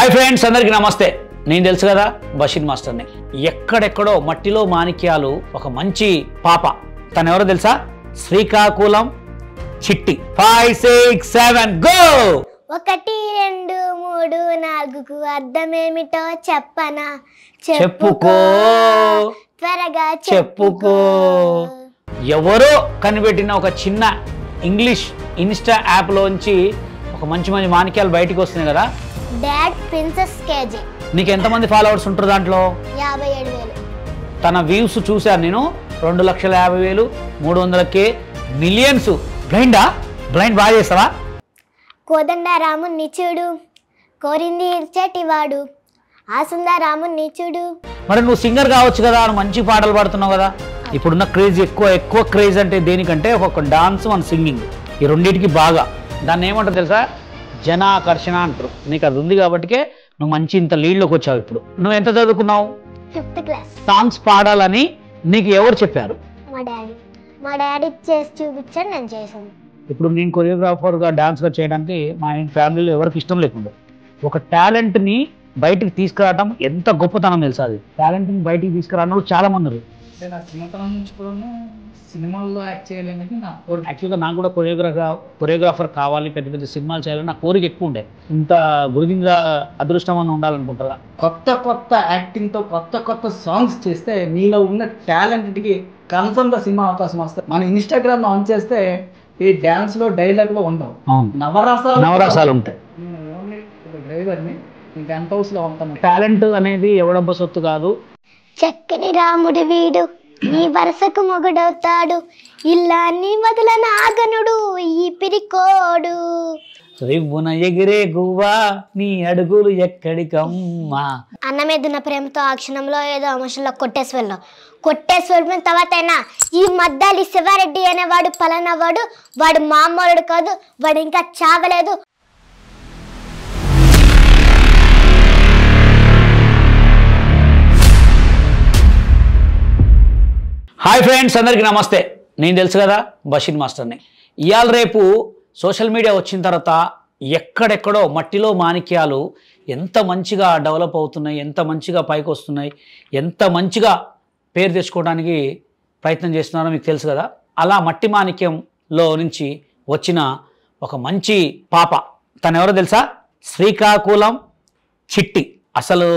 Hi friends, అందరికీ నమస్తే. నేను తెలుసు కదా, బషీర్ మాస్టర్ని. ఎక్కడెక్కడో మట్టిలో మాణిక్యాలు ఒక మంచి పాప. తను ఎవరో తెలుసా? శ్రీకాకుళం చిట్టి. 5, 6, 7 గో. 1, 2, 3, 4కు అర్థమేమిటో చెప్పనా? చెప్పుకో, త్వరగా చెప్పుకో. ఎవరో కనిపెట్టిన ఒక చిన్న ఇంగ్లీష్ ఇన్స్టా యాప్లోంచి ఒక మంచి మంచి మాణిక్యాలు బయటికి వస్తున్నాయి కదా. Dad princess KG. నీకు ఎంతమంది ఫాలోవర్స్ ఉంటారు దాంట్లో? 57,000. తన వ్యూస్ చూశాను నేను. 2,50,000, 300K, మిలియన్స్. బ్లైండ్ బాగా చేస్తావా? కోదండరాముని చూడు, కోరింది ఇచ్చేటివాడు, ఆసుందరాముని చూడు. మరి నువ్వు సింగర్ కావచ్చు కదా, నువ్వు మంచి పాటలు పాడుతున్నావు కదా. ఇప్పుడున్న క్రేజ్ ఎక్కువ క్రేజ్ అంటే దేనికంటే ఒక్కొక్క డాన్స్ మన సింగింగ్, ఈ రెండింటికి బాగా. దాన్ని ఏమంటారు తెలుసా? జనాకర్షణ అంటారు. నీకు అది ఉంది కాబట్టికే నువ్వు మంచి ఇంత లీడ్లోకి వచ్చావు. ఇప్పుడు నువ్వు ఎంత చదువుకున్నావు? 5th class. సాంగ్స్ పాడాలని నీకు ఎవరు చెప్పారు? మా డాడీ చేసి చూపించాడు, నేను చేశాను. ఇప్పుడు నేను కొరియోగ్రాఫర్గా డాన్స్గా చేయడానికి మా ఫ్యామిలీలో ఎవరికి ఇష్టం లేకుండా, ఒక టాలెంట్ని బయటికి తీసుకురావడం ఎంత గొప్పతనం తెలుసా? అది టాలెంట్ని బయటికి తీసుకురావడం చాలా మంది ఉన్నారు. నా చిన్నతనం నుంచి కూడా సినిమాల్లో యాక్ట్ చేయాలనేది నా కోరిక. యాక్చువల్గా నాకు కూడా కొరియోగ్రాఫర్ కావాలి, పెద్ద పెద్ద సినిమాలు చేయాలని నా కోరిక ఎక్కువ ఉండే. ఇంత గురువింద అదృష్టం అని ఉండాలనుకుంటారా? కొత్త యాక్టింగ్తో కొత్త సాంగ్స్ చేస్తే నీలో ఉన్న టాలెంట్కి కన్ఫర్మ్గా సినిమా అవకాశం వస్తుంది. మన ఇన్స్టాగ్రామ్ ఆన్ చేస్తే ఈ డ్యాన్స్లో డైలాగ్లో ఉండవు, నవరసాలు ఉంటాయి. డ్రైవర్ని నేను గెంట్ హౌస్లో ఉంటాను. టాలెంట్ అనేది ఎవడబ్బ సొత్తు కాదు. చక్కని రాముడి వీడు, నీ వరసకు మొగుడవుతాడు, ఇల్లాన్ని వదల నాగనుడు ఈ పిరికోడు. రేవున ఎగిరే గువ్వా, నీ అడుగులు ఎక్కడికమ్మా. అన్న మీద ఉన్న ప్రేమతో ఆ క్షణంలో ఏదో అమోషన్లో కొట్టేసి వెళ్ళిన తర్వాత అయినా ఈ మద్దాలి శివారెడ్డి అనేవాడు పలానా వాడు మామూలుడు కాదు, వాడు ఇంకా చావలేదు. హాయ్ ఫ్రెండ్స్, అందరికీ నమస్తే. నేను తెలుసు కదా, బషీర్ మాస్టర్ని. ఇవాళ రేపు సోషల్ మీడియా వచ్చిన తర్వాత ఎక్కడెక్కడో మట్టిలో మాణిక్యాలు ఎంత మంచిగా డెవలప్ అవుతున్నాయి, ఎంత మంచిగా పైకి వస్తున్నాయి, ఎంత మంచిగా పేరు తెచ్చుకోవడానికి ప్రయత్నం చేస్తున్నారో మీకు తెలుసు కదా. అలా మట్టి మాణిక్యంలో నుంచి వచ్చిన ఒక మంచి పాప. తను ఎవరో తెలుసా? శ్రీకాకుళం చిట్టి. అసలు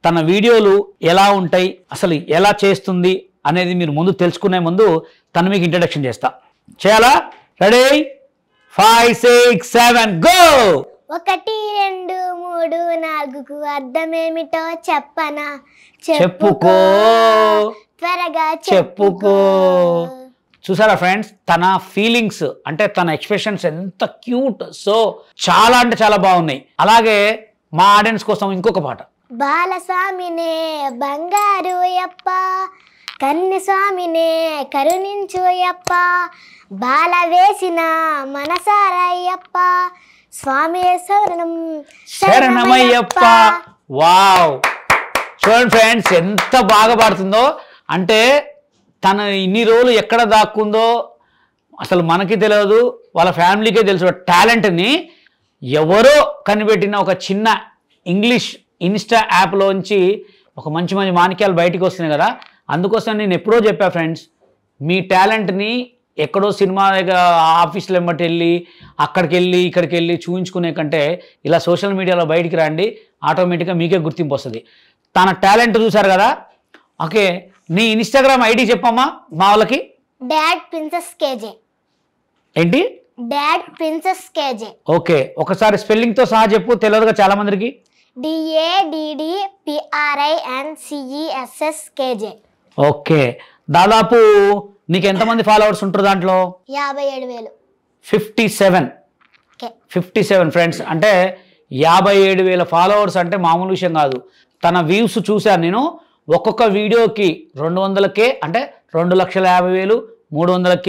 తన వీడియోలు ఎలా ఉంటాయి, అసలు ఎలా చేస్తుంది అనేది మీరు ముందు తెలుసుకునే ముందు తను మీకు ఇంట్రడక్షన్ చేస్తా. చేయాలా? రెడీ? 5, 6, 7 గో. 1, 2, 3, 4కు అర్థమేమిటో చెప్పనా? చెప్పుకో, త్వరగా చెప్పుకో. చూసారా ఫ్రెండ్స్, తన ఫీలింగ్స్ అంటే తన ఎక్స్ప్రెషన్స్ ఎంత క్యూట్. సో చాలా అంటే చాలా బాగున్నాయి. అలాగే మా ఆడియన్స్ కోసం ఇంకొక పాట. బాలస్వామినే బంగారు యప్ప, కన్యస్వామినే కరుణించుయప్ప, బాల వేసిన మనసారయ్యప్ప, స్వామి శరణమయ్యప్ప. వావ్, చూడండి ఫ్రెండ్స్ ఎంత బాగా పాడుతుందో. అంటే తను ఇన్ని రోజులు ఎక్కడ దాక్కుందో అసలు మనకి తెలియదు, వాళ్ళ ఫ్యామిలీకే తెలుసు. టాలెంట్ని ఎవరో కనిపెట్టిన ఒక చిన్న ఇంగ్లీష్ ఇన్స్టా యాప్లోంచి ఒక మంచి మంచి మాణిక్యాలు బయటికి వస్తున్నాయి కదా. అందుకోసం నేను ఎప్పుడో చెప్పా ఫ్రెండ్స్, మీ టాలెంట్ని ఎక్కడో సినిమా ఆఫీసులో వెంబటి వెళ్ళి అక్కడికి వెళ్ళి ఇక్కడికి వెళ్ళి చూపించుకునే కంటే ఇలా సోషల్ మీడియాలో బయటికి రండి, ఆటోమేటిక్గా మీకే గుర్తింపు వస్తుంది. తన టాలెంట్ చూసారు కదా. ఓకే, నీ ఇన్స్టాగ్రామ్ ఐడి చెప్పమ్మా మా వాళ్ళకి. Dad princess KJ. ఏంటి? Dad princess KJ. ఓకే, ఒకసారి స్పెల్లింగ్తో సహా చెప్పు, తెలియదుగా చాలా మందికి. DADDPRINCESS KJ. ఓకే, దాదాపు నీకు ఎంతమంది ఫాలోవర్స్ ఉంటారు దాంట్లో? 57,000. 57 ఫ్రెండ్స్. అంటే 57,000 ఫాలోవర్స్ అంటే మామూలు విషయం కాదు. తన వ్యూస్ చూశాను నేను. ఒక్కొక్క వీడియోకి 200K అంటే 2,50,000, 300K,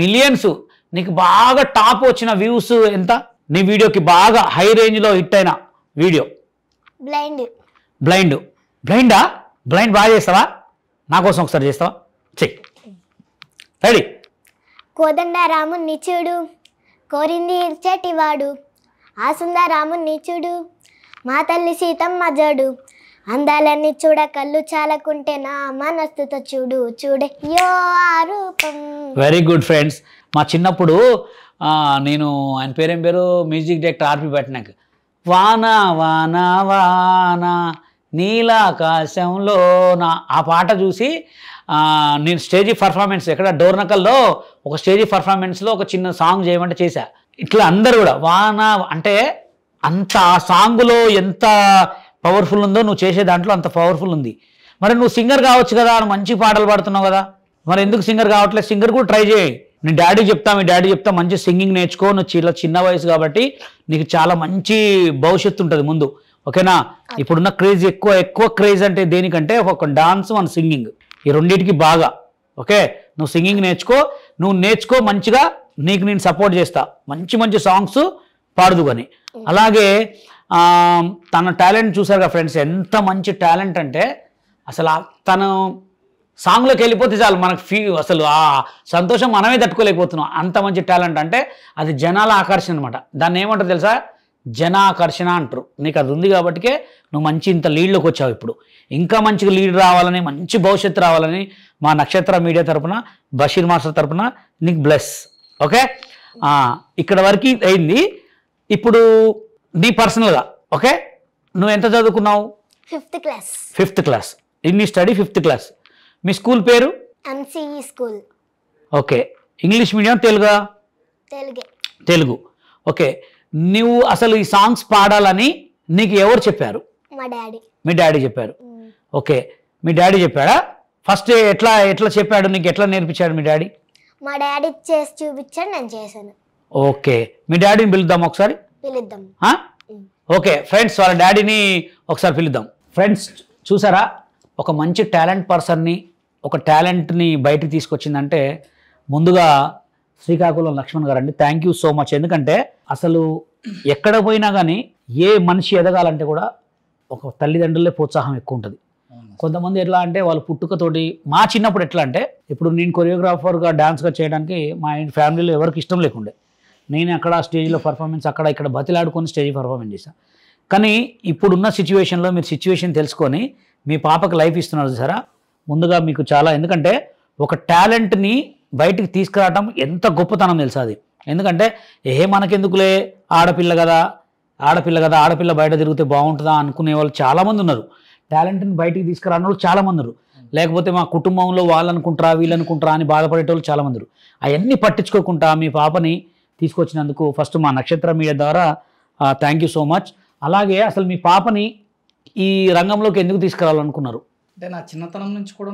మిలియన్స్. నీకు బాగా టాప్ వచ్చిన వ్యూస్ ఎంత? నీ వీడియోకి బాగా హై రేంజ్లో హిట్ అయిన వీడియో? బ్లైండ్ బాగా చేస్తావా? నా కోసం ఒకసారి చేస్తావా? చెయ్యి. రెడీ? కోదండరాముని చూడు, కోరింది ఇచ్చేటివాడు, ఆసుందరాముని చూడు, మా తల్లి సీతమ్మ జోడు అందాలన్నీ చూడ కళ్ళు చాలకుంటే నా మనస్తుతో చూడు చూడే యో ఆ రూపం. Very good friends. మా చిన్నప్పుడు నేను ఆయన పేరేం పేరు మ్యూజిక్ డైరెక్టర్ ఆర్పి పట్నాయక్ వాన వాన వాన నీలాకాశంలో నా ఆ పాట చూసి నేను స్టేజీ పర్ఫార్మెన్స్ ఎక్కడ డోర్నకల్లో ఒక స్టేజీ పర్ఫార్మెన్స్లో ఒక చిన్న సాంగ్ చేయమంటే చేశా. ఇట్లా అందరు కూడా వాన అంటే అంత ఆ సాంగ్లో ఎంత పవర్ఫుల్ ఉందో నువ్వు చేసే దాంట్లో అంత పవర్ఫుల్ ఉంది. మరి నువ్వు సింగర్ కావచ్చు కదా, మంచి పాటలు పాడుతున్నావు కదా, మరి ఎందుకు సింగర్ కావట్లేదు? సింగర్ కూడా ట్రై చేయి. మీ డాడీ చెప్తా మంచి సింగింగ్ నేర్చుకో. నువ్వు చిన్న వయసు కాబట్టి నీకు చాలా మంచి భవిష్యత్తు ఉంటుంది ముందు, ఓకేనా? ఇప్పుడున్న క్రేజ్ ఎక్కువ క్రేజ్ అంటే దేనికంటే ఒక డాన్స్ అండ్ సింగింగ్, ఈ రెండింటికి బాగా. ఓకే, నువ్వు సింగింగ్ నేర్చుకో మంచిగా, నీకు నేను సపోర్ట్ చేస్తా. మంచి సాంగ్స్ పాడుదు కానీ. అలాగే తన టాలెంట్ చూసారు కదా ఫ్రెండ్స్, ఎంత మంచి టాలెంట్ అంటే అసలు తను సాంగ్లోకి వెళ్ళిపోతే చాలు మనకు అసలు ఆ సంతోషం మనమే తట్టుకోలేకపోతున్నాం. అంత మంచి టాలెంట్ అంటే అది జనాల ఆకర్షణ అనమాట. దాన్ని ఏమంటారు తెలుసా? జనాకర్షణ అంటారు. నీకు అది ఉంది కాబట్టికే నువ్వు మంచి ఇంత లీడ్లోకి వచ్చావు. ఇప్పుడు ఇంకా మంచిగా లీడ్ రావాలని, మంచి భవిష్యత్తు రావాలని మా నక్షత్ర మీడియా తరపున, బషీర్ మాస్టర్ తరపున నీకు బ్లెస్. ఓకే, ఇక్కడ వరకు అయింది. ఇప్పుడు నీ పర్సనల్గా ఓకే, నువ్వు ఎంత చదువుకున్నావు? 5th class. ఇన్ని స్టడీ 5th క్లాస్. మీ స్కూల్ పేరు? MCE school. Okay, English medium Telugu. Okay, నువ్వు అసలు ఈ సాంగ్స్ పాడాలని నీకు ఎవరు చెప్పారు? మీ డాడీ చెప్పారు. ఓకే, మీ డాడీ చెప్పాడా? ఫస్ట్ ఎట్లా చెప్పాడు నీకు? ఎట్లా నేర్పించాడు మీ డాడీ? మా డాడీ చేసి చూపించాడు, నేను చేశాను. ఓకే, మీ డాడీని పిలుద్దాం ఒకసారి. ఓకే ఫ్రెండ్స్, వాళ్ళ డాడీని ఒకసారి పిలుద్దాం. ఫ్రెండ్స్ చూసారా, ఒక మంచి టాలెంట్ పర్సన్ని, ఒక టాలెంట్ని బయటికి తీసుకొచ్చిందంటే ముందుగా శ్రీకాకుళం లక్ష్మణ్ గారు అండి. Thank you so much. ఎందుకంటే అసలు ఎక్కడ పోయినా కానీ ఏ మనిషి ఎదగాలంటే కూడా ఒక తల్లిదండ్రులే ప్రోత్సాహం ఎక్కువ ఉంటుంది. కొంతమంది ఎట్లా అంటే వాళ్ళు పుట్టుకతోటి, మా చిన్నప్పుడు ఎట్లా అంటే, ఇప్పుడు నేను కొరియోగ్రాఫర్గా డాన్స్గా చేయడానికి మా ఫ్యామిలీలో ఎవరికి ఇష్టం లేకుండే. నేను అక్కడ స్టేజ్లో పర్ఫార్మెన్స్ అక్కడ ఇక్కడ బతిలాడుకొని స్టేజ్ పర్ఫార్మెన్స్ చేశాను. కానీ ఇప్పుడున్న సిచ్యువేషన్లో మీరు సిచ్యువేషన్ తెలుసుకొని మీ పాపకు లైఫ్ ఇస్తున్నారు చూసారా, ముందుగా మీకు చాలా. ఎందుకంటే ఒక టాలెంట్ని బయటికి తీసుకురావడం ఎంత గొప్పతనం తెలుసా అది. ఎందుకంటే మనకెందుకులే, ఆడపిల్ల కదా ఆడపిల్ల బయట తిరిగితే బాగుంటుందా అనుకునే వాళ్ళు చాలామంది ఉన్నారు. టాలెంట్ని బయటికి తీసుకురాని వాళ్ళు చాలామంది ఉన్నారు. లేకపోతే మా కుటుంబంలో వాళ్ళు అనుకుంటారా వీళ్ళు అనుకుంటారా అని బాధపడేటోళ్ళు చాలామంది ఉన్నారు. అవన్నీ పట్టించుకోకుండా మీ పాపని తీసుకొచ్చినందుకు ఫస్ట్ మా నక్షత్ర మీడియా ద్వారా థ్యాంక్ యూ సో మచ్. అలాగే అసలు మీ పాపని ఈ రంగంలోకి ఎందుకు తీసుకురావాలనుకున్నారు? అంటే నా చిన్నతనం నుంచి కూడా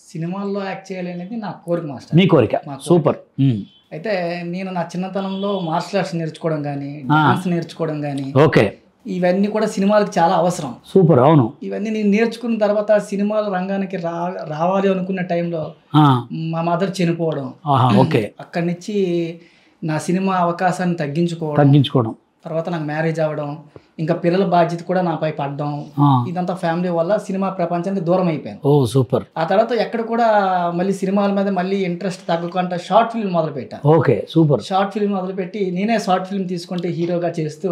సినిమాల్లో యాక్ట్ చేయాలి అనేది నా కోరిక మాస్టర్. మీ కోరిక? సూపర్. అయితే నేను నా చిన్నతనంలో మార్షల్ ఆర్ట్స్ నేర్చుకోవడం కానీ, డాన్స్ నేర్చుకోవడం కానీ, ఓకే, ఇవన్నీ కూడా సినిమాలకు చాలా అవసరం. సూపర్. అవును, ఇవన్నీ నేను నేర్చుకున్న తర్వాత సినిమాల రంగానికి రావాలి అనుకున్న టైంలో మా మదర్ చనిపోవడం, ఓకే, అక్కడి నుంచి నా సినిమా అవకాశాన్ని తగ్గించుకోవడం, తర్వాత నాకు మ్యారేజ్ అవ్వడం, ఇంకా పిల్లల బాధ్యత కూడా నాపై పడడం, ఇదంతా ఫ్యామిలీ వల్ల సినిమా ప్రపంచానికి దూరం అయిపోయాను. ఓ సూపర్. ఆ తర్వాత ఎక్కడ కూడా మళ్ళీ సినిమాల మీద మళ్ళీ ఇంట్రెస్ట్ తగ్గకుండా షార్ట్ ఫిల్మ్ మొదలుపెట్టాను. Okay, super. షార్ట్ ఫిల్మ్ మొదలుపెట్టి నేనే షార్ట్ ఫిల్మ్ తీసుకుంటే హీరోగా చేస్తూ,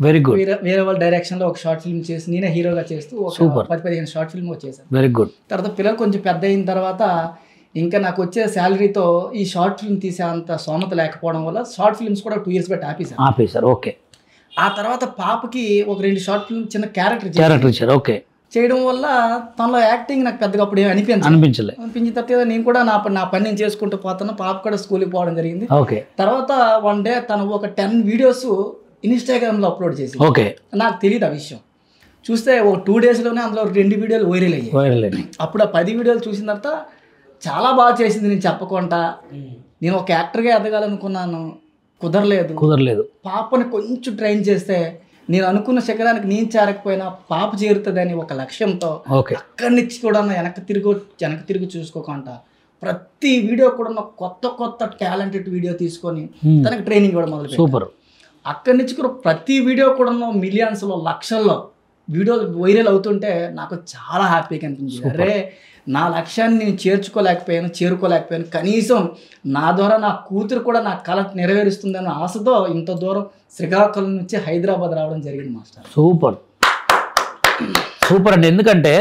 వెరీ గుడ్, వేరే వాళ్ళ డైరెక్షన్ లో ఒక షార్ట్ ఫిల్మ్ చేసి నేనే హీరోగా చేస్తూ 10-15 షార్ట్ ఫిల్మ్ వచ్చేసాను. Very good. తర్వాత పిల్లలు కొంచెం పెద్ద అయిన తర్వాత ఇంకా నాకు వచ్చే శాలరీతో ఈ షార్ట్ ఫిల్మ్ తీసే అంత సోమత లేకపోవడం వల్ల షార్ట్ ఫిల్మ్స్ కూడా 2 years బట్టి ఆపేశారు. ఓకే. ఆ తర్వాత పాపకి ఒక 2 షార్ట్ ఫిల్మ్ చిన్న క్యారెక్టర్ ఇచ్చారు. ఓకే. చేయడం వల్ల తనలో యాక్టింగ్ నాకు పెద్దగా అప్పుడు అనిపించిన తర్వాత నేను కూడా నా పని నేను చేసుకుంటూ పోతాను. పాప కూడా స్కూల్కి పోవడం జరిగింది. ఓకే. తర్వాత వన్ డే తను ఒక 10 వీడియోస్ ఇన్స్టాగ్రామ్లో అప్లోడ్ చేసి, ఓకే, నాకు తెలియదు ఆ విషయం. చూస్తే ఒక 2 daysలోనే అందులో 2 వీడియోలు వైరల్ అయ్యాయి. అప్పుడు ఆ 10 వీడియోలు చూసిన తర్వాత చాలా బాగా చేసింది. నేను చెప్పకుండా నేను ఒక యాక్టర్గా ఎదగాలనుకున్నాను, కుదరలేదు. పాపని కొంచెం ట్రైన్ చేస్తే నేను అనుకున్న శిఖరానికి నేను చేరకపోయినా పాప చేరుతుందని ఒక లక్ష్యంతో అక్కడి నుంచి కూడా వెనక్కి తిరిగి చూసుకోకుండా ప్రతి వీడియో కూడా కొత్త టాలెంటెడ్ వీడియో తీసుకొని తనకి ట్రైనింగ్ ఇవ్వడం మొదలు. సూపర్. అక్కడి నుంచి కూడా ప్రతి వీడియో కూడా మిలియన్స్లో, లక్షల్లో వీడియోలు వైరల్ అవుతుంటే నాకు చాలా హ్యాపీగా అనిపించింది. అరే, నా లక్ష్యాన్ని నేను చేరుకోలేకపోయాను, కనీసం నా ద్వారా నా కూతురు కూడా నా కళ నెరవేరుస్తుందన్న ఆశతో ఇంత దూరం శ్రీకాకుళం నుంచి హైదరాబాద్ రావడం జరిగింది మాస్టర్. సూపర్. సూపర్ అండి. ఎందుకంటే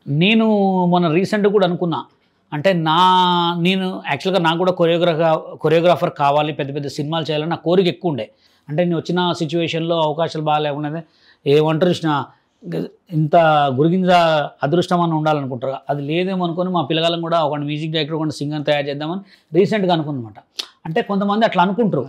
నేను మొన్న రీసెంట్గా కూడా అనుకున్నా, అంటే నేను యాక్చువల్గా నాకు కూడా కొరియోగ్రాఫర్ కావాలి, పెద్ద పెద్ద సినిమాలు చేయాలని నా కోరిక ఎక్కువ ఉండే. అంటే నేను వచ్చిన సిచ్యువేషన్లో అవకాశాలు బాగాలేకుండా ఏమంటారు ఇచ్చిన ఇంత గురిగింజ అదృష్టం అని ఉండాలనుకుంటారు, అది లేదేమో అనుకుని మా పిల్లగాళ్ళని కూడా ఒక మ్యూజిక్ డైరెక్టర్ ఒక సింగర్ తయారు చేద్దామని రీసెంట్గా అనుకున్నమాట. అంటే కొంతమంది అట్లా అనుకుంటారు,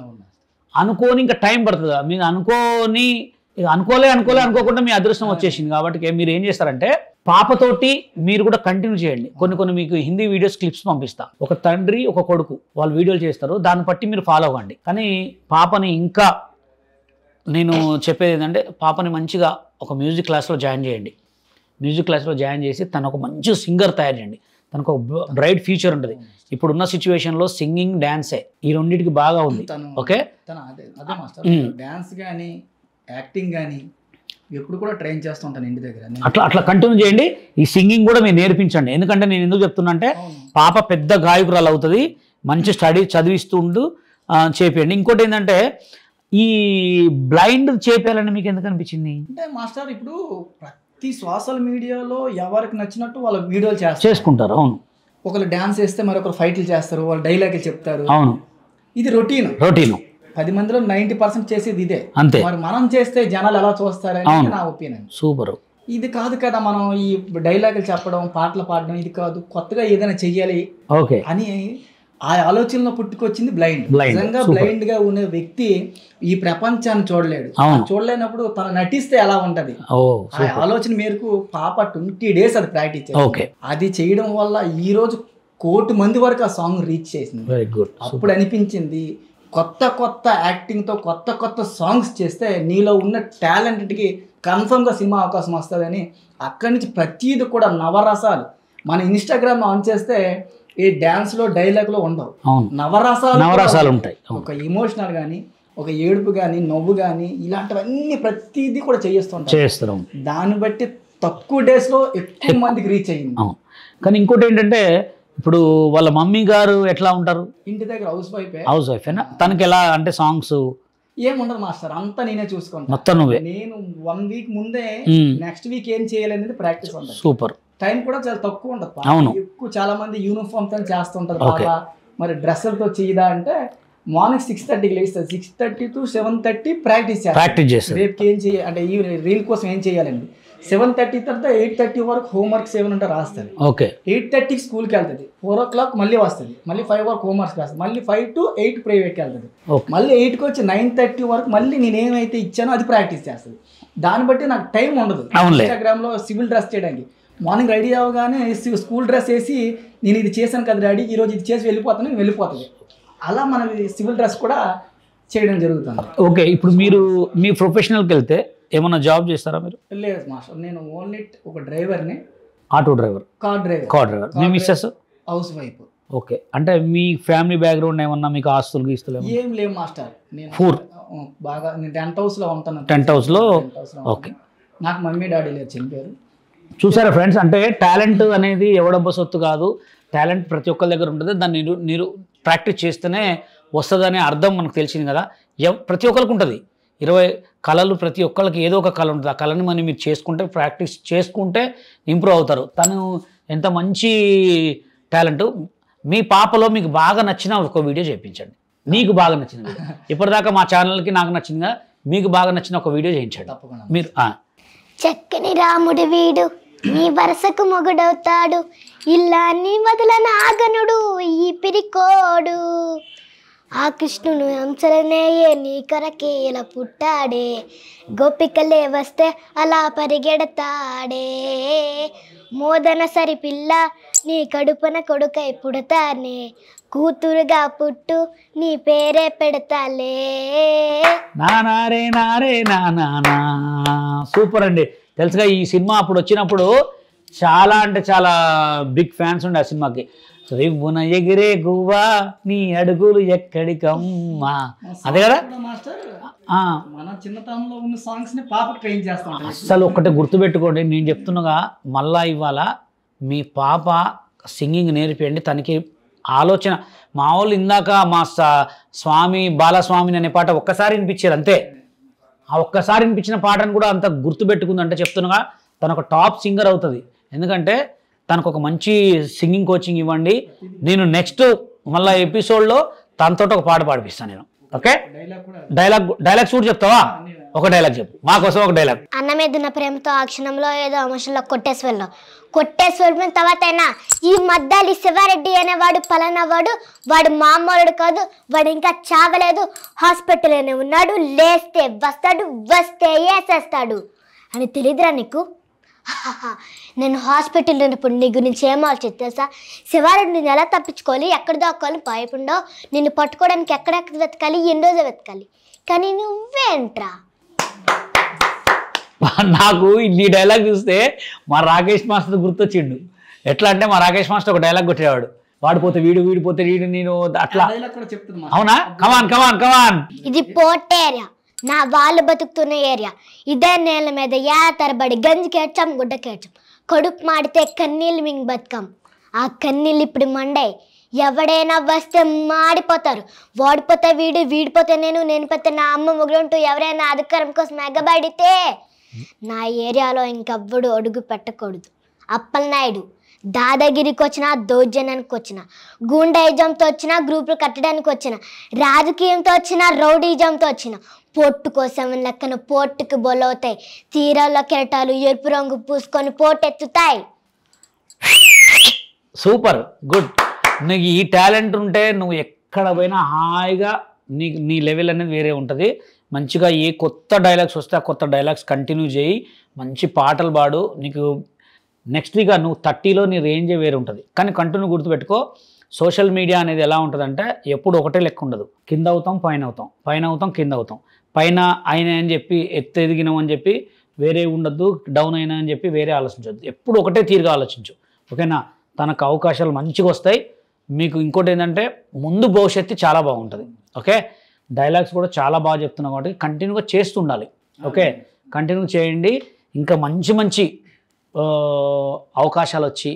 అనుకోని ఇంకా టైం పడుతుంది. మీరు అనుకోకుండా మీ అదృష్టం వచ్చేసింది. కాబట్టి మీరు ఏం చేస్తారంటే పాపతోటి మీరు కూడా కంటిన్యూ చేయండి. కొన్ని మీకు హిందీ వీడియోస్ క్లిప్స్ పంపిస్తా, ఒక తండ్రి ఒక కొడుకు వాళ్ళు వీడియోలు చేస్తారు, దాన్ని బట్టి మీరు ఫాలో అవ్వండి. కానీ పాపని ఇంకా నేను చెప్పేది ఏంటంటే పాపని మంచిగా ఒక మ్యూజిక్ క్లాస్లో జాయిన్ చేయండి. మ్యూజిక్ క్లాస్లో జాయిన్ చేసి తను ఒక మంచి సింగర్ తయారు చేయండి. తనకు ఒక బ్రైట్ ఫ్యూచర్ ఉంటుంది. ఇప్పుడున్న సిచ్యువేషన్లో సింగింగ్, డ్యాన్సే ఈ రెండింటికి బాగా ఉంది. ఓకే, డాన్స్ కానీ యాక్టింగ్ కానీ ఎప్పుడు కూడా ట్రైన్ చేస్తుంటాను ఇంటి దగ్గర. అట్లా కంటిన్యూ చేయండి. ఈ సింగింగ్ కూడా మీరు నేర్పించండి. ఎందుకంటే నేను ఎందుకు చెప్తున్నా అంటే పాప పెద్ద గాయకురాలు అవుతుంది, మంచి స్టడీ చదివిస్తుండు చేపియండి. ఇంకోటి ఏంటంటే ఈ బ్లైండ్ చేపేయాలని మీకు ఎందుకు అనిపించింది అంటే మాస్టర్ ఇప్పుడు ప్రతి సోషల్ మీడియాలో ఎవరికి నచ్చినట్టు వాళ్ళ వీడియోలు చేసుకుంటారు. అవును, ఒకరు డాన్స్ వేస్తే మరొకరు ఫైట్లు చేస్తారు, వాళ్ళు డైలాగులు చెప్తారు. అవును, ఇది రొటీన్. 10 మందిలో 90% చేసేది ఇదే. అంతే. మరి మనం చేస్తే జనాలు ఎలా చూస్తారని నా ఒపీనియన్. సూపర్. ఇది కాదు కదా మనం ఈ డైలాగులు చెప్పడం, పాటలు పాడడం, ఇది కాదు, కొత్తగా ఏదైనా చెయ్యాలి అని ఆ ఆలోచనలో పుట్టుకొచ్చింది బ్లైండ్. నిజంగా బ్లైండ్ గా ఉన్న వ్యక్తి ఈ ప్రపంచాన్ని చూడలేడు. చూడలేనప్పుడు తను నటిస్తే ఎలా ఉంటది, ఆ ఆలోచన మేరకు పాప 20 days అది ప్రాక్టీస్ చేసింది. అది చేయడం వల్ల ఈ రోజు 1 కోటి మంది వరకు ఆ సాంగ్ రీచ్ చేసింది. అప్పుడు అనిపించింది కొత్త యాక్టింగ్తో కొత్త సాంగ్స్ చేస్తే నీలో ఉన్న టాలెంట్కి కన్ఫర్మ్గా సినిమా అవకాశం వస్తుందని అక్కడి నుంచి ప్రతిదీ కూడా నవరసాలు. మన ఇన్స్టాగ్రామ్ ఆన్ చేస్తే ఈ డ్యాన్స్లో డైలాగ్లో ఉండవు, నవరసాలు ఉంటాయి. ఒక ఎమోషనల్ కానీ, ఒక ఏడుపు కానీ, నవ్వు కానీ, ఇలాంటివన్నీ ప్రతిదీ కూడా చేస్తాం. దాన్ని బట్టి తక్కువ డేస్లో ఎక్కువ మందికి రీచ్ అయ్యింది. కానీ ఇంకోటి ఏంటంటే ఇప్పుడు వాళ్ళ మమ్మీ గారు ఎట్లా ఉంటారు? ఇంటి దగ్గర హౌస్ వైఫ్. తనకి ఎలా అంటే సాంగ్స్ ఏముండదు మాస్టర్, అంతా నేనే చూసుకుంటాను మొత్తం. నువ్వే నేను 1 week ముందే నెక్స్ట్ వీక్ ఏం చేయాలనేది ప్రాక్టీస్ ఉంటుంది. సూపర్. టైం కూడా చాలా తక్కువ ఉంటుంది. ఎక్కువ చాలా మంది యూనిఫామ్ తో చేస్తుంటారు బాగా, మరి డ్రెస్సులతో చేయదా అంటే మార్నింగ్ 6:30కి లేస్తుంది, 6:30 to 7:30 ప్రాక్టీస్ చేస్తారు. రేపుకి ఏం చేయాలి అంటే ఈ రీల్ కోసం ఏం చేయాలండి, 7:30 తర్వాత 8:30 వరకు హోంవర్క్స్ ఏమైనా ఉంటే రాస్తుంది. 8:30కి స్కూల్కి వెళ్తుంది, 4 o'clock మళ్ళీ వస్తుంది, మళ్ళీ 5 వరకు హోంవర్క్స్ రాస్తుంది, మళ్ళీ 5 to 8 ప్రైవేట్కి వెళ్తుంది, మళ్ళీ 8కి వచ్చి 9:30 వరకు మళ్ళీ నేను ఏమైతే ఇచ్చానో అది ప్రాక్టీస్ చేస్తుంది. దాన్ని బట్టి నాకు టైం ఉండదు ఇన్స్టాగ్రామ్లో సివిల్ డ్రెస్ చేయడానికి. మార్నింగ్ రెడీ అవ్వగానే స్కూల్ డ్రెస్ వేసి నేను ఇది చేశాను కదా డాడీ, ఈరోజు ఇది చేసి వెళ్ళిపోతుంది. అలా మన సివిల్ డ్రెస్ కూడా చేయడం జరుగుతుంది. ఓకే, ఇప్పుడు మీరు మీ ప్రొఫెషనల్కి వెళ్తే ఏమన్నా జాబ్ చేస్తారా మీరు? లేదు మాస్టర్, నేను ఓన్లీ ఒక డ్రైవర్ని, ఆటో డ్రైవర్, కార్ డ్రైవర్. మీ మిస్సెస్ హౌస్ వైఫ్. ఓకే, అంటే మీ ఫ్యామిలీ బ్యాక్గ్రౌండ్ ఏమన్నా మీకు ఆస్తులు గీస్తులు ఏం లేవు మాస్టర్. నేను బాగా నేను టెంట్ హౌస్లో ఉంటాను. టెంట్ హౌస్లో. ఓకే, నాకు మమ్మీ డాడీ లేరు, చనిపోయారు. చూసారా ఫ్రెండ్స్, అంటే టాలెంట్ అనేది ఎవడబ్బ సొత్తు కాదు. టాలెంట్ ప్రతి ఒక్కరి దగ్గర ఉంటుంది, దాన్ని మీరు ప్రాక్టీస్ చేస్తేనే వస్తుందనే అర్థం మనకు తెలిసింది కదా. ప్రతి ఒక్కరికి ఉంటుంది 20 కళలు, ప్రతి ఒక్కరికి ఏదో ఒక కళ ఉంటుంది. ఆ కళని మీరు చేసుకుంటే, ప్రాక్టీస్ చేసుకుంటే ఇంప్రూవ్ అవుతారు. తను ఎంత మంచి టాలెంట్. మీ పాపలో మీకు బాగా నచ్చిన ఒక వీడియో చేయించండి, మీకు బాగా నచ్చిన వీడియో. ఇప్పటిదాకా మా ఛానల్కి నాకు నచ్చిందిగా, మీకు బాగా నచ్చిన ఒక వీడియో చేయించండి మీరు. చక్కని రాముడి వీడు నీ వరసకు మొగుడవుతాడు, ఇల్లాన్ని వదలన ఆగనుడు ఈ పిరికోడు, ఆ కృష్ణుడు హంసలనేయే నీ కొరకే ఇలా పుట్టాడే, గోపికలే వస్తే అలా పరిగెడతాడే, మోదన సరి పిల్ల నీ కడుపున కొడుకై పుడతానే, కూతురుగా పుట్టు నీ పేరే పెడతాలే. నానారే నారే నానా. సూపర్ అండి. తెలుసుగా ఈ సినిమా అప్పుడు వచ్చినప్పుడు చాలా అంటే చాలా బిగ్ ఫ్యాన్స్ ఉండే ఆ సినిమాకి. రివ్వున ఎగిరే గువ్వా నీ అడుగులు ఎక్కడికమ్మా, అదే కదా. మన చిన్నతనంలో ఉన్న సాంగ్స్ ని పాపకి ట్రైన్ చేస్తాం. అసలు ఒక్కటే గుర్తుపెట్టుకోండి, నేను చెప్తున్నగా మళ్ళా ఇవాళ మీ పాప సింగింగ్ నేర్పియండి. తనకి ఆలోచన మా వాళ్ళు ఇందాక మా స్వామి బాలస్వామిని అనే పాట ఒక్కసారి వినిపించారు అంతే. ఆ ఒక్కసారి వినిపించిన పాటను కూడా అంత గుర్తుపెట్టుకుందంటే చెప్తున్నా తను ఒక టాప్ సింగర్ అవుతుంది. ఎందుకంటే తనకు ఒక మంచి సింగింగ్ కోచింగ్ ఇవ్వండి. నేను నెక్స్ట్ మళ్ళీ ఎపిసోడ్లో తనతో ఒక పాట పాడిపిస్తాను నేను. ఓకే, డైలాగ్ షూట్ చెప్తావా? ఒక డైలాగ్ చెప్పు మా కోసం, ఒక డైలాగ్. అన్న మీద ఉన్న ప్రేమతో ఆ క్షణంలో ఏదో ఎమోషన్లో కొట్టేసి వెళ్ళిన తర్వాత అయినా ఈ మద్దాలి శివారెడ్డి అనేవాడు పలానా వాడు మామూలుడు కాదు, వాడు ఇంకా చావలేదు, హాస్పిటల్లోనే ఉన్నాడు, లేస్తే వస్తాడు, వస్తే వేసేస్తాడు అని తెలియదురా నీకు? నేను హాస్పిటల్లో ఉన్నప్పుడు నీ గురించి ఏం ఆలోచించి తెలుసా? శివారెడ్డి నేను ఎలా తప్పించుకోవాలి, ఎక్కడ దాక్కోవాలి భయపడో, నిన్ను పట్టుకోవడానికి ఎక్కడెక్కడ వెతకాలి, ఎన్ని రోజులు వెతకాలి, కానీ నువ్వేంట్రా? నాకు ఈ డైలాగ్ చూస్తే మా రాకేష్ మాస్టర్ గుర్తొచ్చిండు. ఎట్లా అంటే మా రాకేష్ మాస్టర్ ఒక డైలాగ్ కొట్టేవాడు, వాడిపోతే వీడిపోతే వీడు నేను అట్లా. అవునా? కమాన్ కమాన్ కమాన్. ఇది పోర్ట్ ఏరియా, నా వాళ్ళు బతుకుతున్న ఏరియా. ఇదే నేల మీద తరబడి గంజి కేడ్చాం, గుడ్డ కేడ్చాం, కడుపు మాడితే కన్నీళ్ళు మింగి బతుకాం. ఆ కన్నీళ్ళు ఇప్పుడు మండే. ఎవడైనా వస్తే మాడిపోతారు, వాడిపోతే వీడిపోతే నేను పోతే నా అమ్మ ముగ్గురుంటూ ఎవరైనా అధికారం కోసం ఎగబడితే నా ఏరియాలో ఇంకెవ్వడు అడుగు పెట్టకూడదు. అప్పలనాయుడు దాదాగిరికి వచ్చినా, దౌర్జన్యానికి వచ్చిన, గూండాయిజంతో వచ్చిన, గ్రూపులు కట్టడానికి వచ్చిన, రాజకీయంతో వచ్చిన, రౌడీజంతో వచ్చిన, పోర్టు కోసం లెక్కన పోర్టుకి బొలవుతాయి, తీరాల్లో కెరటాలు ఎరుపు రంగు పూసుకొని పోటెత్తుతాయి. Super good. నీకు ఈ టాలెంట్ ఉంటే నువ్వు ఎక్కడ పోయినా హాయిగా నీ లెవెల్ అనేది వేరే ఉంటుంది. మంచిగా ఏ కొత్త డైలాగ్స్ వస్తే ఆ కొత్త డైలాగ్స్ కంటిన్యూ చేయి, మంచి పాటలు పాడు. నీకు నెక్స్ట్ ఇక నువ్వు 30లో నీ రేంజే వేరే ఉంటుంది. కానీ కంటిన్యూ గుర్తుపెట్టుకో, సోషల్ మీడియా అనేది ఎలా ఉంటుందంటే ఎప్పుడు ఒకటే లెక్క ఉండదు. కింద అవుతాం, పైన అవుతాం, పైన అవుతాం, కింద అవుతాం. పైన అయినా అని చెప్పి ఎత్తు ఎదిగినాం అని చెప్పి వేరే ఉండద్దు, డౌన్ అయినా అని చెప్పి వేరే ఆలోచించద్దు. ఎప్పుడు ఒకటే తీరుగా ఆలోచించు. ఓకేనా? తనకు అవకాశాలు మంచిగా వస్తాయి. మీకు ఇంకోటి ఏంటంటే ముందు భవిష్యత్తు చాలా బాగుంటుంది. ఓకే, డైలాగ్స్ కూడా చాలా బాగా చెప్తున్నావు కాబట్టి కంటిన్యూగా చేస్తుండాలి. ఓకే, కంటిన్యూ చేయండి. ఇంకా మంచి మంచి అవకాశాలు వచ్చి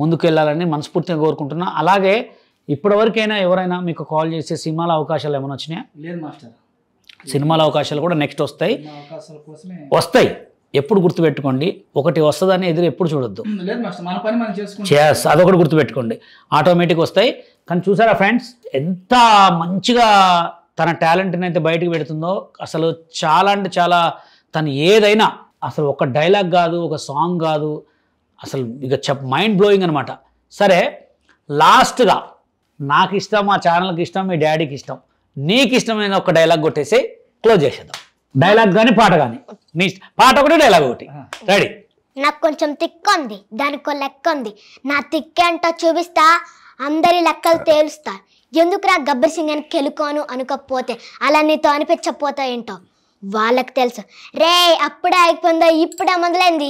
ముందుకు వెళ్ళాలని మనస్ఫూర్తిగా కోరుకుంటున్నా. అలాగే ఇప్పటివరకైనా ఎవరైనా మీకు కాల్ చేసే సినిమాల అవకాశాలు ఏమైనా వచ్చినాయా? లేదు మాస్టర్, సినిమాల అవకాశాలు కూడా నెక్స్ట్ వస్తాయి. ఎప్పుడు గుర్తుపెట్టుకోండి, ఒకటి వస్తుందని ఎదురు ఎప్పుడు చూడొద్దు. అదొకటి గుర్తుపెట్టుకోండి, ఆటోమేటిక్ వస్తాయి. కానీ చూసారా ఫ్రెండ్స్, ఎంత మంచిగా తన టాలెంట్ని అయితే బయటకు పెడుతుందో. అసలు చాలా అంటే చాలా, తను ఏదైనా అసలు ఒక డైలాగ్ కాదు, ఒక సాంగ్ కాదు, అసలు ఇక మైండ్ బ్లోయింగ్ అనమాట. సరే, లాస్ట్గా నాకు ఇష్టం, మా ఛానల్కి ఇష్టం, మీ డాడీకి ఇష్టం, నీకు ఇష్టమైన ఒక డైలాగ్ కొట్టేసి క్లోజ్ చేసేద్దాం. డైలాగ్ కానీ పాట కానీ, నీ పాట ఒకటి డైలాగ్ ఒకటి. రెడీ? నాకు కొంచెం తిక్కు ఉంది, దానికి లెక్క ఉంది. నా తిక్కేంటో చూపిస్తా, అందరి లెక్కలు తేలుస్తా. ఎందుకురా గబ్బర్ సింగ్ అని కెలుకోను అనుకోకపోతే, అలా నీతో అనిపించకపోతా ఏంటో వాళ్ళకి తెలుసు. రే అప్పుడే అయిపోయిందో, ఇప్పుడే మొదలైంది.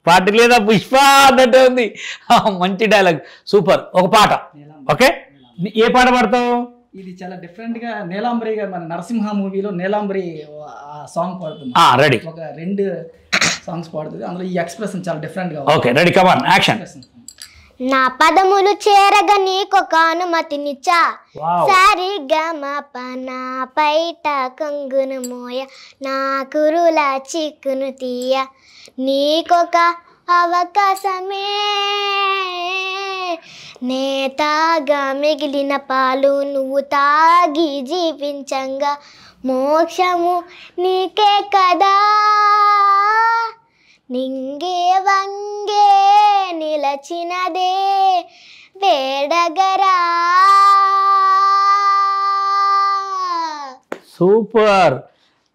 పాట లేదా పుష్ప అన్నట్టు ఉంది. మంచి డైలాగ్, సూపర్. ఒక పాట. ఓకే, ఏ పాట పాడతావు? ఇది చాలా డిఫరెంట్ గా నీలాంబరి గారు మన నరసింహ మూవీలో నీలాంబరి సాంగ్ పాడుతుంది. రెడీ? ఒక 2 సాంగ్స్ పాడుతుంది, అందులో ఈ ఎక్స్ప్రెషన్ చాలా డిఫరెంట్ గా. Okay, ready, come on, action. నా పదములు చేరగా నీకొక అనుమతినిచ్చా, సరిగమ పన పైట కంగును మోయ, నా కురుల చిక్కును తీయ, నీకొక అవకాశమే, నేతాగా మిగిలిన పాలు నువ్వు తాగి జీవించంగా, మోక్షము నీకే కదా, నింగే వంగే నిలచినదే వేడగరా. సూపర్.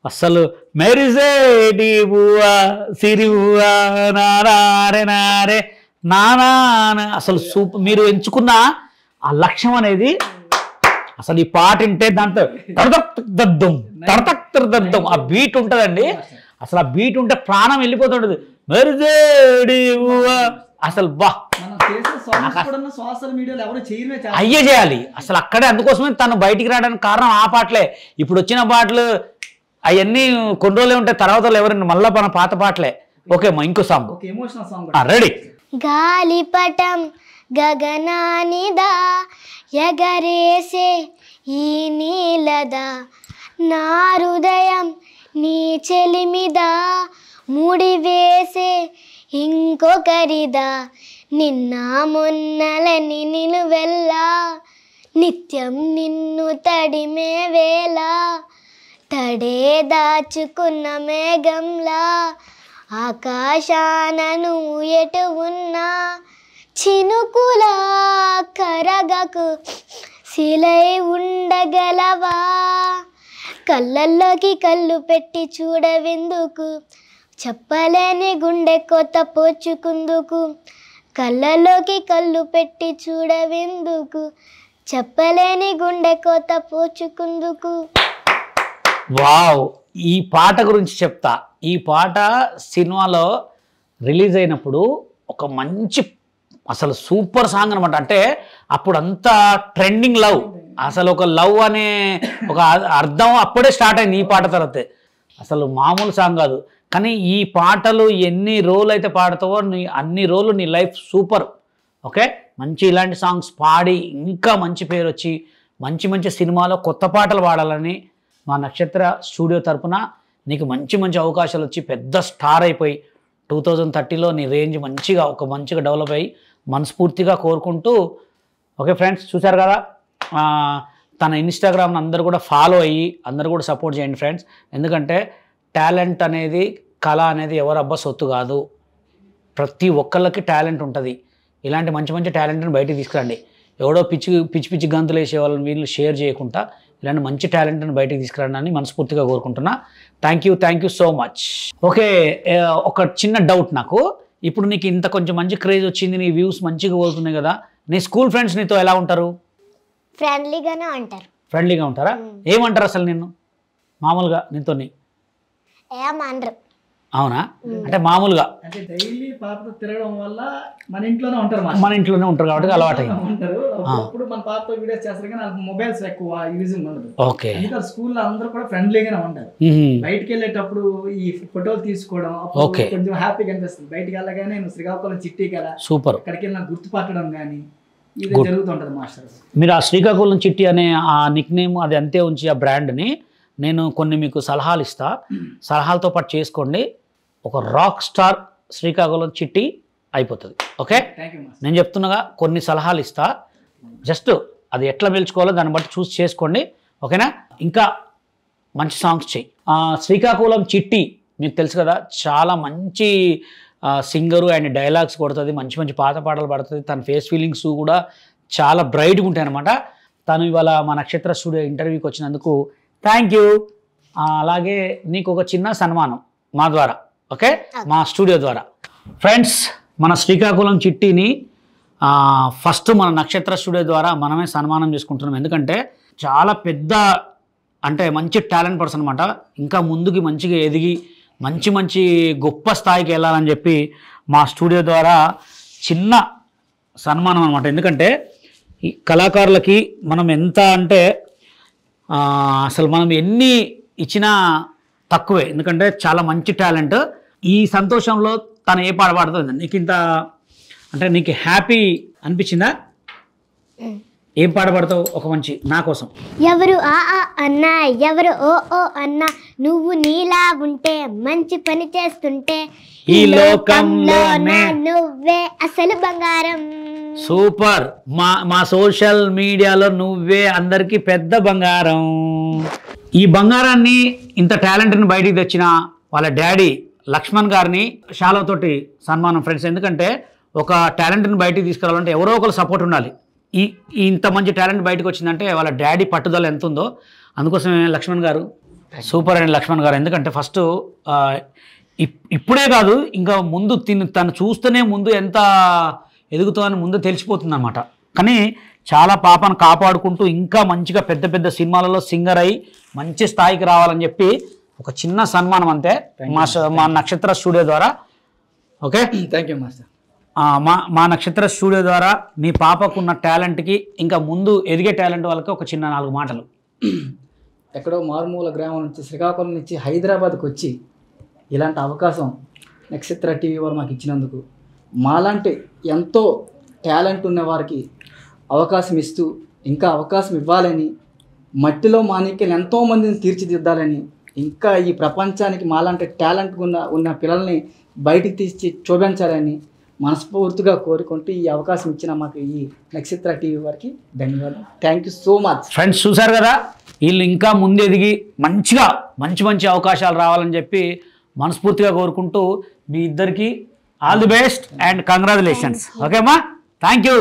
అసలు మెరిసేటి బువ్వా సిరి బువ్వా నారే నారే నానా, అసలు సూపర్. మీరు ఎంచుకున్న ఆ లక్ష్యం అనేది, అసలు ఈ పాట వింటే దాంట్లో తడతద్దం ఆ బీట్ ఉంటుందండి. అసలు ఆ బీట్ ఉంటే ప్రాణం వెళ్ళిపోతుంటది. మెరిసేటి బువ్వా, అసలు బా అయ్యే చేయాలి అసలు అక్కడే. అందుకోసమే తను బయటికి రావడానికి కారణం ఆ పాటలే. ఇప్పుడు వచ్చిన పాటలు అవన్నీ కొన్ని రోజులే ఉంటాయి, తర్వాత ఎవరైనా మళ్ళీ మన పాత పాటలే. ఓకే మా ఇంకో సాంగ్, రెడీ? గాలిపటం గగనానిదా ఎగరేసే ఈ నీలదా నా హృదయం నీ చెలిమిదా ముడివేసే ఇంకొకరిదా నిన్న మొన్నలని నిలువెల్లా నిత్యం నిన్ను తడిమే వేళ తడే దాచుకున్న మేఘంలా ఆకాశాన నువ్వు ఎటు ఉన్నా చినుకులా కరగకు శిలై ఉండగలవా కళ్ళల్లోకి కళ్ళు పెట్టి చూడవెందుకు చెప్పలేని గుండె కొత్త పోచుకుందుకు కళ్ళలోకి కళ్ళు పెట్టి చూడవెందుకు చెప్పలేని గుండె కొత్త పోచుకుందుకు. వావ్, ఈ పాట గురించి చెప్తా. ఈ పాట సినిమాలో రిలీజ్ అయినప్పుడు ఒక మంచి అసలు సూపర్ సాంగ్ అనమాట. అంటే అప్పుడు అంతా ట్రెండింగ్ లవ్, అసలు ఒక లవ్ అనే ఒక అర్థం అప్పుడే స్టార్ట్ అయింది ఈ పాట తర్వాతే. అసలు మామూలు సాంగ్ కాదు. కానీ ఈ పాటలు ఎన్ని రోజులు అయితే పాడతావో అన్ని రోజులు నీ లైఫ్ సూపర్. ఓకే, మంచి ఇలాంటి సాంగ్స్ పాడి ఇంకా మంచి పేరు వచ్చి మంచి మంచి సినిమాలో కొత్త పాటలు పాడాలని మా నక్షత్ర స్టూడియో తరపున నీకు మంచి మంచి అవకాశాలు వచ్చి పెద్ద స్టార్ అయిపోయి 2030లో నీ రేంజ్ మంచిగా డెవలప్ అయ్యి మనస్ఫూర్తిగా కోరుకుంటూ. ఓకే ఫ్రెండ్స్, చూశారు కదా, తన ఇన్స్టాగ్రామ్ని అందరూ కూడా ఫాలో అయ్యి అందరూ కూడా సపోర్ట్ చేయండి ఫ్రెండ్స్. ఎందుకంటే టాలెంట్ అనేది, కళ అనేది ఎవరు అబ్బా సొత్తు కాదు. ప్రతి ఒక్కళ్ళకి టాలెంట్ ఉంటుంది. ఇలాంటి మంచి మంచి టాలెంట్ని బయటికి తీసుకురండి. ఎవడో పిచ్చి గంతులు వేసే వాళ్ళని వీళ్ళు షేర్ చేయకుండా ఇలాంటి మంచి టాలెంట్ని బయటికి తీసుకురండి అని మనస్ఫూర్తిగా కోరుకుంటున్నా. Thank you so much. Okay, ఒక చిన్న డౌట్ నాకు. ఇప్పుడు నీకు ఇంత కొంచెం మంచి క్రేజ్ వచ్చింది, నీ వ్యూస్ మంచిగా పోతున్నాయి కదా, నీ స్కూల్ ఫ్రెండ్స్ నీతో ఎలా ఉంటారు? ఫ్రెండ్లీగానే అంటారు. ఫ్రెండ్లీగా ఉంటారా? ఏమంటారు అసలు నిన్ను మామూలుగా నీతో? ఏమనరు. అవునా? అంటే మామూలుగా అంటే డైలీ పాపతో తిరగడం వల్ల మన ఇంట్లోనే ఉంటారు కాబట్టి అలవాటు ఉంటారు. అప్పుడు మన పాపతో వీడియోస్ చేస్తారు కానీ వాళ్ళకి మొబైల్స్ ఎక్కువ యూజింగ్ ఉండదు. ఓకే, అందుకని స్కూల్లో అందరూ కూడా ఫ్రెండ్లీగానే ఉంటారు. బయటికి వెళ్ళేటప్పుడు ఈ ఫోటోలు తీసుకోవడం కొంచెం హ్యాపీగా అనిపిస్తుంది. బయటికి వెళ్ళగానే నేను శ్రీకాకుళం చిట్టి కదా, సూపర్, అక్కడికి వెళ్ళిన గుర్తుపట్టడం కానీ ఇది జరుగుతుంటది మాస్టర్. మీరు ఆ శ్రీకాకుళం చిట్టి అనే ఆ నిక్ నేమ్ అది అంతే ఉంచి ఆ బ్రాండ్ని నేను కొన్ని మీకు సలహాలు ఇస్తా. సలహాలతో పాటు చేసుకోండి. ఒక రాక్ స్టార్ శ్రీకాకుళం చిట్టి అయిపోతుంది. ఓకే, నేను చెప్తున్నాగా కొన్ని సలహాలు ఇస్తా. జస్ట్ అది ఎట్లా పిలుచుకోవాలో దాన్ని బట్టి చూసి చేసుకోండి. ఓకేనా? ఇంకా మంచి సాంగ్స్ చెయ్యి. శ్రీకాకుళం చిట్టి మీకు తెలుసు కదా, చాలా మంచి సింగరు అండ్ డైలాగ్స్ కొడుతుంది, మంచి మంచి పాత పాటలు పాడుతుంది. తన ఫేస్ ఫీలింగ్స్ కూడా చాలా బ్రైట్గా ఉంటాయి అనమాట. తను ఇవాళ మా నక్షత్ర స్టూడియో ఇంటర్వ్యూకి వచ్చినందుకు థ్యాంక్ యూ. అలాగే నీకు ఒక చిన్న సన్మానం మా ద్వారా, ఓకే, మా స్టూడియో ద్వారా. ఫ్రెండ్స్, మన శ్రీకాకుళం చిట్టిని ఫస్ట్ మన నక్షత్ర స్టూడియో ద్వారా మనమే సన్మానం చేసుకుంటున్నాం. ఎందుకంటే చాలా పెద్ద, అంటే మంచి టాలెంట్ పర్సన్ అనమాట. ఇంకా ముందుకి మంచిగా ఎదిగి మంచి గొప్ప స్థాయికి వెళ్ళాలని చెప్పి మా స్టూడియో ద్వారా చిన్న సన్మానం అనమాట. ఎందుకంటే ఈ కళాకారులకి మనం ఎంత అంటే అసలు మనం ఎన్ని ఇచ్చినా తక్కువే. ఎందుకంటే చాలా మంచి టాలెంట్. ఈ సంతోషంలో తను ఏ పాట పాడుతుంది నీకు ఇంత అంటే నీకు హ్యాపీ అనిపించిందా? ఏం పాట పాడతావు ఒక మంచి నా కోసం? ఎవరు ఆ అన్నా, ఎవరు ఓ అన్నా, నువ్వు నీలా ఉంటే మంచి పని చేస్తుంటే ఈ లోకంలోనే నువ్వే అసలు బంగారం. సూపర్. మా సోషల్ మీడియాలో నువ్వే అందరికీ పెద్ద బంగారం. ఈ బంగారాన్ని ఇంత టాలెంట్ని బయటికి తెచ్చిన వాళ్ళ డాడీ లక్ష్మణ్ గారిని శాలతోటి సన్మానం ఫ్రెండ్స్. ఎందుకంటే ఒక టాలెంట్ని బయటికి తీసుకురావాలంటే ఎవరో ఒకరు సపోర్ట్ ఉండాలి. ఇంత మంచి టాలెంట్ బయటకు వచ్చిందంటే వాళ్ళ డాడీ పట్టుదల ఎంత ఉందో. అందుకోసమే లక్ష్మణ్ గారు సూపర్ అండి లక్ష్మణ్ గారు. ఎందుకంటే ఫస్ట్ ఇప్పుడే కాదు, ఇంకా ముందు తను చూస్తూనే ముందు ఎంత ఎదుగుతుందని ముందు తెలిసిపోతుంది అన్నమాట. కానీ చాలా పాపను కాపాడుకుంటూ ఇంకా మంచిగా పెద్ద పెద్ద సినిమాలలో సింగర్ అయ్యి మంచి స్థాయికి రావాలని చెప్పి ఒక చిన్న సన్మానం అంతే మా నక్షత్ర స్టూడియో ద్వారా. Okay, thank you master. మా నక్షత్ర స్టూడియో ద్వారా మీ పాపకున్న టాలెంట్కి ఇంకా ముందు ఎదిగే టాలెంట్ వాళ్ళకి ఒక చిన్న 4 మాటలు. ఎక్కడో మారుమూల గ్రామం నుంచి శ్రీకాకుళం నుంచి హైదరాబాద్కి వచ్చి ఇలాంటి అవకాశం నక్షత్ర టీవీ వారు మాకు ఇచ్చినందుకు, మాలాంటి ఎంతో టాలెంట్ ఉన్న వారికి అవకాశం ఇస్తూ ఇంకా అవకాశం ఇవ్వాలని మట్టిలో మాణిక్యాలు ఎంతో మందిని తీర్చిదిద్దాలని, ఇంకా ఈ ప్రపంచానికి మాలాంటి టాలెంట్ ఉన్న పిల్లల్ని బయటికి తీసి చూపించాలని మనస్ఫూర్తిగా కోరుకుంటూ ఈ అవకాశం ఇచ్చిన మాకు ఈ నక్షత్ర టీవీ వారికి ధన్యవాదాలు. Thank you so much. Friends చూసారు కదా, వీళ్ళు ఇంకా ముందెదిగి మంచిగా మంచి అవకాశాలు రావాలని చెప్పి మనస్ఫూర్తిగా కోరుకుంటూ మీ ఇద్దరికి all the best and congratulations. ఓకేమ్మా, థ్యాంక్ యూ.